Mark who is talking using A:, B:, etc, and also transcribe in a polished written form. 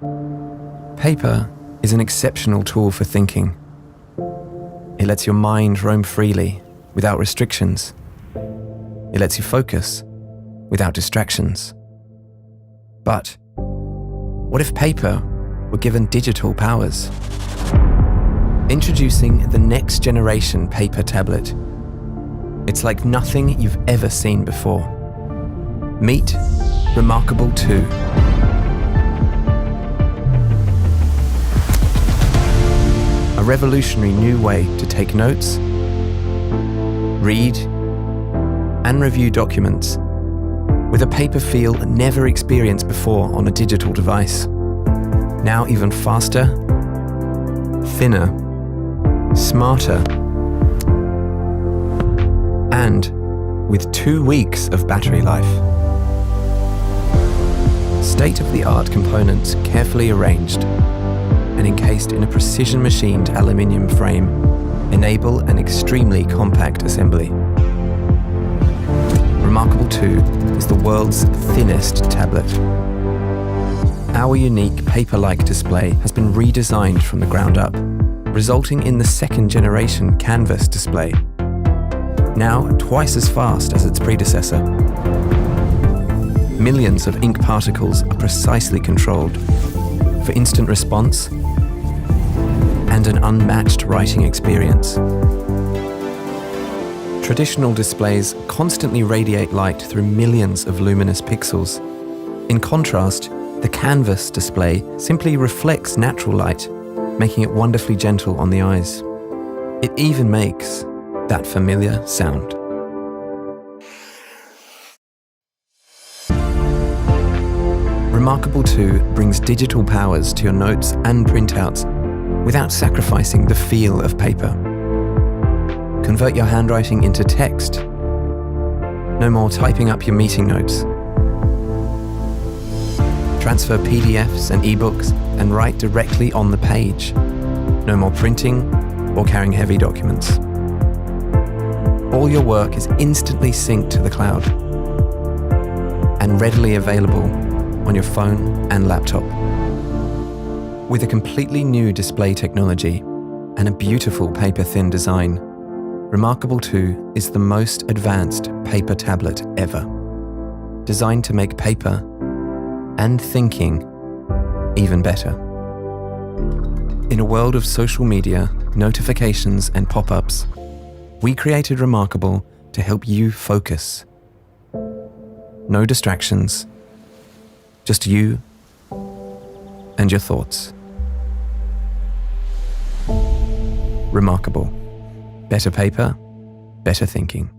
A: Paper is an exceptional tool for thinking. It lets your mind roam freely, without restrictions. It lets you focus, without distractions. But what if paper were given digital powers? Introducing the next generation paper tablet. It's like nothing you've ever seen before. Meet reMarkable 2. A revolutionary new way to take notes, read, and review documents with a paper feel never experienced before on a digital device. Now even faster, thinner, smarter, and with 2 weeks of battery life. State-of-the-art components carefully arranged and encased in a precision-machined aluminium frame enable an extremely compact assembly. reMarkable 2 is the world's thinnest tablet. Our unique paper-like display has been redesigned from the ground up, resulting in the second-generation canvas display, now twice as fast as its predecessor. Millions of ink particles are precisely controlled for instant response and an unmatched writing experience. Traditional displays constantly radiate light through millions of luminous pixels. In contrast, the canvas display simply reflects natural light, making it wonderfully gentle on the eyes. It even makes that familiar sound. reMarkable 2 brings digital powers to your notes and printouts without sacrificing the feel of paper. Convert your handwriting into text. No more typing up your meeting notes. Transfer PDFs and ebooks and write directly on the page. No more printing or carrying heavy documents. All your work is instantly synced to the cloud and readily available on your phone and laptop. With a completely new display technology and a beautiful paper-thin design, reMarkable 2 is the most advanced paper tablet ever, designed to make paper and thinking even better. In a world of social media, notifications, and pop-ups, we created reMarkable to help you focus. No distractions, just you and your thoughts. reMarkable. Better paper, better thinking.